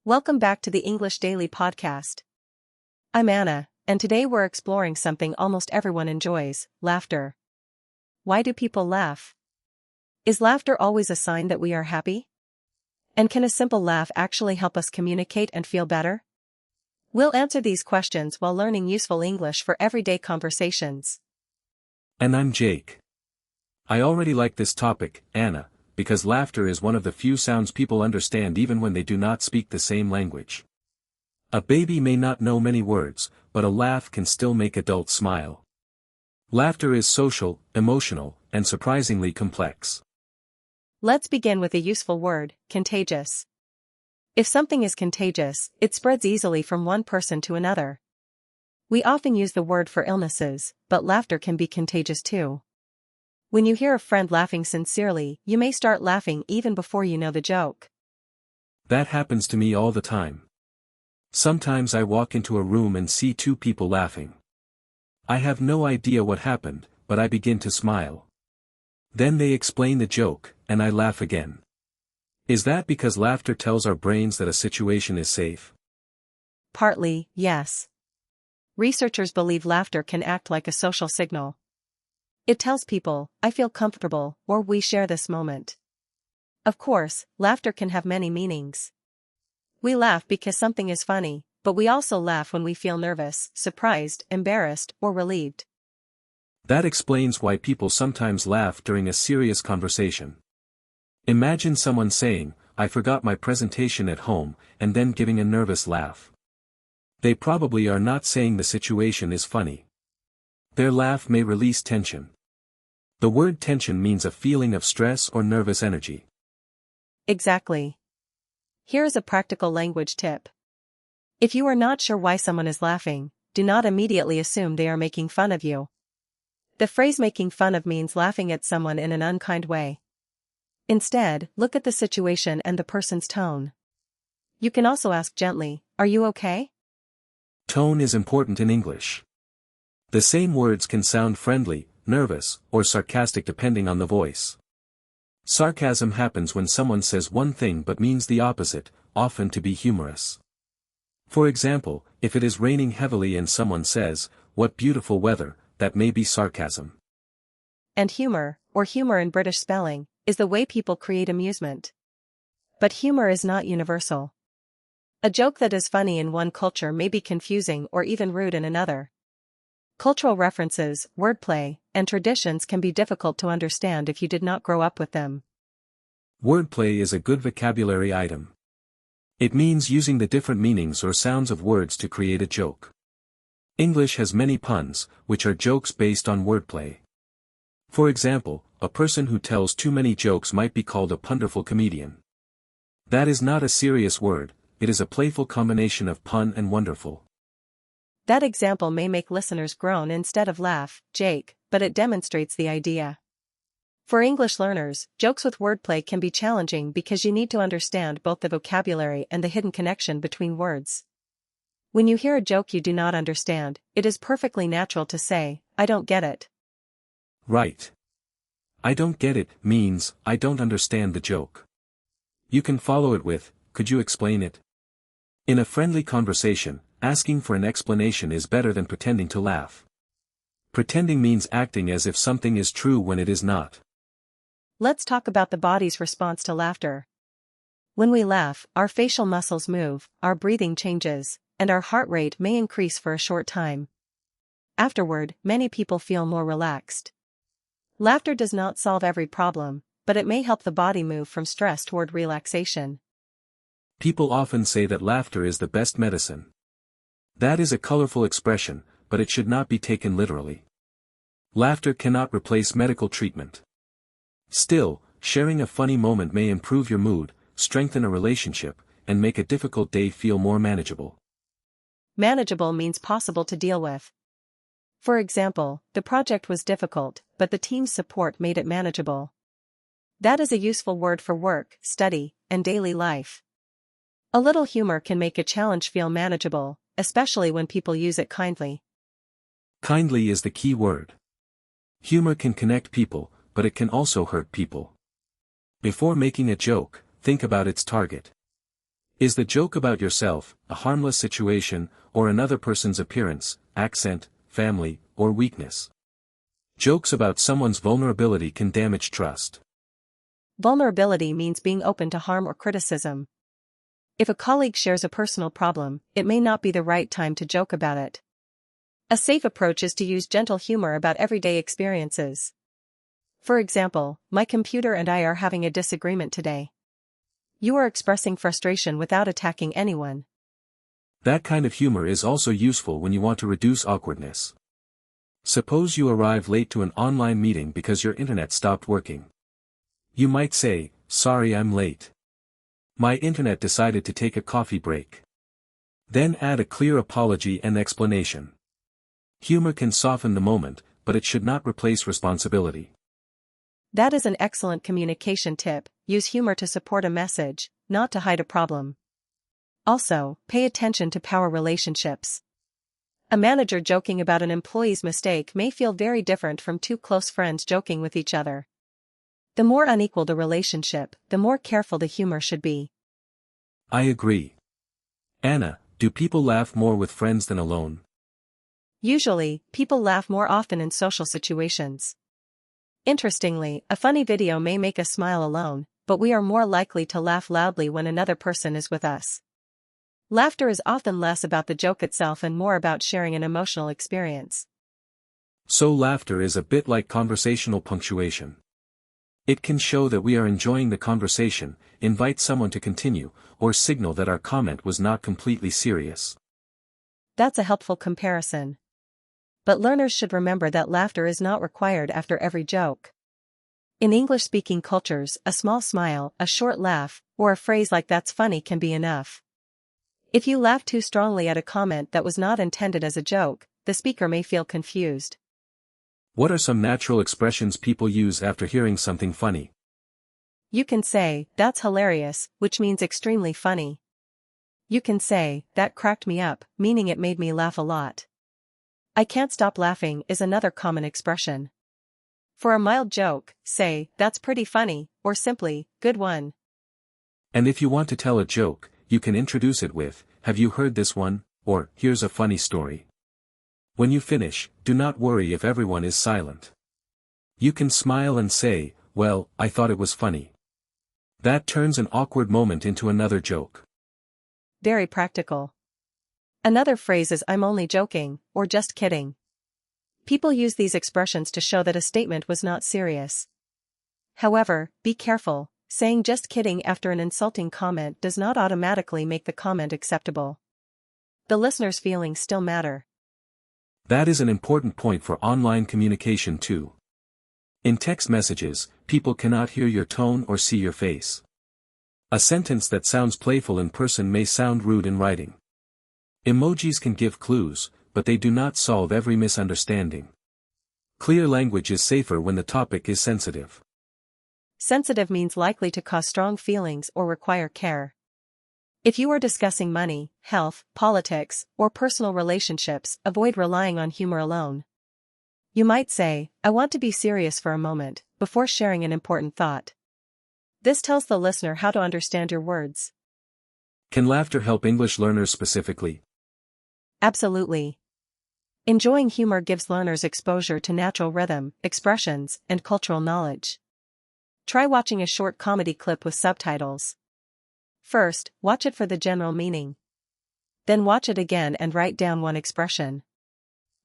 Welcome back to the English Daily Podcast. I'm Anna, and today we're exploring something almost everyone enjoys: laughter. Why do people laugh? Is laughter always a sign that we are happy? And can a simple laugh actually help us communicate and feel better? We'll answer these questions while learning useful English for everyday conversations. And I'm Jake. I already like this topic, Anna, because laughter is one of the few sounds people understand even when they do not speak the same language. A baby may not know many words, but a laugh can still make adults smile. Laughter is social, emotional, and surprisingly complex. Let's begin with a useful word: contagious. If something is contagious, it spreads easily from one person to another. We often use the word for illnesses, but laughter can be contagious too. When you hear a friend laughing sincerely, you may start laughing even before you know the joke. That happens to me all the time. Sometimes I walk into a room and see two people laughing. I have no idea what happened, but I begin to smile. Then they explain the joke, and I laugh again. Is that because laughter tells our brains that a situation is safe? Partly, yes. Researchers believe laughter can act like a social signal. It tells people, "I feel comfortable," or "we share this moment." Of course, laughter can have many meanings. We laugh because something is funny, but we also laugh when we feel nervous, surprised, embarrassed, or relieved. That explains why people sometimes laugh during a serious conversation. Imagine someone saying, "I forgot my presentation at home," and then giving a nervous laugh. They probably are not saying the situation is funny. Their laugh may release tension. The word tension means a feeling of stress or nervous energy. Exactly. Here is a practical language tip. If you are not sure why someone is laughing, do not immediately assume they are making fun of you. The phrase "making fun of" means laughing at someone in an unkind way. Instead, look at the situation and the person's tone. You can also ask gently, "Are you okay?" Tone is important in English. The same words can sound friendly, nervous, or sarcastic depending on the voice. Sarcasm happens when someone says one thing but means the opposite, often to be humorous. For example, if it is raining heavily and someone says, "What beautiful weather," that may be sarcasm. And humor, or humor in British spelling, is the way people create amusement. But humor is not universal. A joke that is funny in one culture may be confusing or even rude in another. Cultural references, wordplay, and traditions can be difficult to understand if you did not grow up with them. Wordplay is a good vocabulary item. It means using the different meanings or sounds of words to create a joke. English has many puns, which are jokes based on wordplay. For example, a person who tells too many jokes might be called a punderful comedian. That is not a serious word, it is a playful combination of pun and wonderful. That example may make listeners groan instead of laugh, Jake, but it demonstrates the idea. For English learners, jokes with wordplay can be challenging because you need to understand both the vocabulary and the hidden connection between words. When you hear a joke you do not understand, it is perfectly natural to say, "I don't get it." Right. "I don't get it" means, I don't understand the joke. You can follow it with, "Could you explain it?" In a friendly conversation, asking for an explanation is better than pretending to laugh. Pretending means acting as if something is true when it is not. Let's talk about the body's response to laughter. When we laugh, our facial muscles move, our breathing changes, and our heart rate may increase for a short time. Afterward, many people feel more relaxed. Laughter does not solve every problem, but it may help the body move from stress toward relaxation. People often say that laughter is the best medicine. That is a colorful expression, but it should not be taken literally. Laughter cannot replace medical treatment. Still, sharing a funny moment may improve your mood, strengthen a relationship, and make a difficult day feel more manageable. Manageable means possible to deal with. For example, the project was difficult, but the team's support made it manageable. That is a useful word for work, study, and daily life. A little humor can make a challenge feel manageable, especially when people use it kindly. Kindly is the key word. Humor can connect people, but it can also hurt people. Before making a joke, think about its target. Is the joke about yourself, a harmless situation, or another person's appearance, accent, family, or weakness? Jokes about someone's vulnerability can damage trust. Vulnerability means being open to harm or criticism. If a colleague shares a personal problem, it may not be the right time to joke about it. A safe approach is to use gentle humor about everyday experiences. For example, my computer and I are having a disagreement today. You are expressing frustration without attacking anyone. That kind of humor is also useful when you want to reduce awkwardness. Suppose you arrive late to an online meeting because your internet stopped working. You might say, "Sorry I'm late. My internet decided to take a coffee break." Then add a clear apology and explanation. Humor can soften the moment, but it should not replace responsibility. That is an excellent communication tip. Use humor to support a message, not to hide a problem. Also, pay attention to power relationships. A manager joking about an employee's mistake may feel very different from two close friends joking with each other. The more unequal the relationship, the more careful the humor should be. I agree. Anna, do people laugh more with friends than alone? Usually, people laugh more often in social situations. Interestingly, a funny video may make us smile alone, but we are more likely to laugh loudly when another person is with us. Laughter is often less about the joke itself and more about sharing an emotional experience. So laughter is a bit like conversational punctuation. It can show that we are enjoying the conversation, invite someone to continue, or signal that our comment was not completely serious. That's a helpful comparison. But learners should remember that laughter is not required after every joke. In English-speaking cultures, a small smile, a short laugh, or a phrase like "that's funny" can be enough. If you laugh too strongly at a comment that was not intended as a joke, the speaker may feel confused. What are some natural expressions people use after hearing something funny? You can say, "That's hilarious," which means extremely funny. You can say, "That cracked me up," meaning it made me laugh a lot. "I can't stop laughing" is another common expression. For a mild joke, say, "That's pretty funny," or simply, "Good one." And if you want to tell a joke, you can introduce it with, "Have you heard this one?" or "Here's a funny story." When you finish, do not worry if everyone is silent. You can smile and say, "Well, I thought it was funny." That turns an awkward moment into another joke. Very practical. Another phrase is "I'm only joking," or "just kidding." People use these expressions to show that a statement was not serious. However, be careful, saying "just kidding" after an insulting comment does not automatically make the comment acceptable. The listener's feelings still matter. That is an important point for online communication too. In text messages, people cannot hear your tone or see your face. A sentence that sounds playful in person may sound rude in writing. Emojis can give clues, but they do not solve every misunderstanding. Clear language is safer when the topic is sensitive. Sensitive means likely to cause strong feelings or require care. If you are discussing money, health, politics, or personal relationships, avoid relying on humor alone. You might say, "I want to be serious for a moment," before sharing an important thought. This tells the listener how to understand your words. Can laughter help English learners specifically? Absolutely. Enjoying humor gives learners exposure to natural rhythm, expressions, and cultural knowledge. Try watching a short comedy clip with subtitles. First, watch it for the general meaning. Then watch it again and write down one expression.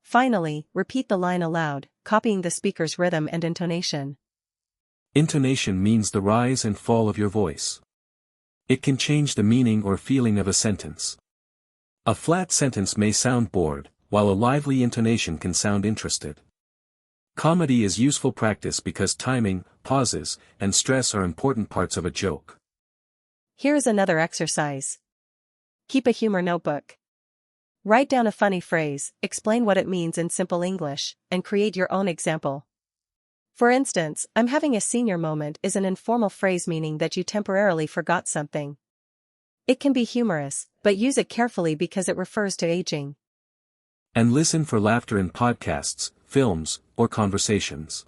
Finally, repeat the line aloud, copying the speaker's rhythm and intonation. Intonation means the rise and fall of your voice. It can change the meaning or feeling of a sentence. A flat sentence may sound bored, while a lively intonation can sound interested. Comedy is useful practice because timing, pauses, and stress are important parts of a joke. Here is another exercise. Keep a humor notebook. Write down a funny phrase, explain what it means in simple English, and create your own example. For instance, "I'm having a senior moment" is an informal phrase meaning that you temporarily forgot something. It can be humorous, but use it carefully because it refers to aging. And listen for laughter in podcasts, films, or conversations.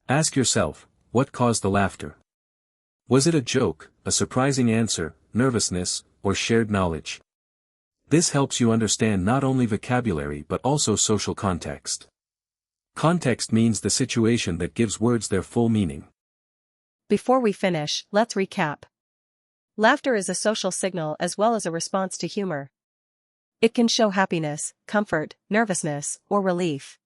Ask yourself, what caused the laughter? Was it a joke, a surprising answer, nervousness, or shared knowledge. This helps you understand not only vocabulary but also social context. Context means the situation that gives words their full meaning. Before we finish, let's recap. Laughter is a social signal as well as a response to humor. It can show happiness, comfort, nervousness, or relief.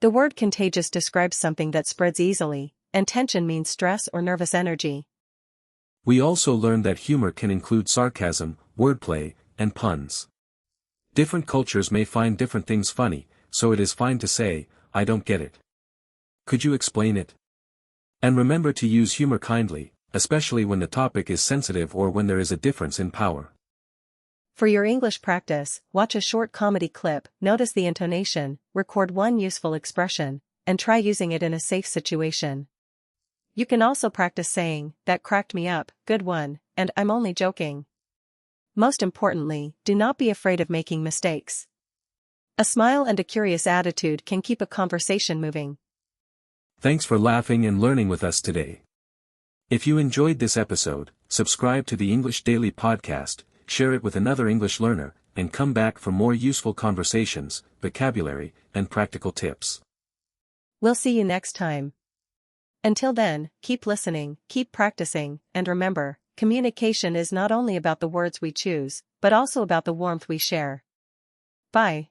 The word contagious describes something that spreads easily, and tension means stress or nervous energy. We also learned that humor can include sarcasm, wordplay, and puns. Different cultures may find different things funny, so it is fine to say, "I don't get it. Could you explain it?" And remember to use humor kindly, especially when the topic is sensitive or when there is a difference in power. For your English practice, watch a short comedy clip, notice the intonation, record one useful expression, and try using it in a safe situation. You can also practice saying, "That cracked me up, good one," and "I'm only joking." Most importantly, do not be afraid of making mistakes. A smile and a curious attitude can keep a conversation moving. Thanks for laughing and learning with us today. If you enjoyed this episode, subscribe to the English Daily Podcast, share it with another English learner, and come back for more useful conversations, vocabulary, and practical tips. We'll see you next time. Until then, keep listening, keep practicing, and remember, communication is not only about the words we choose, but also about the warmth we share. Bye.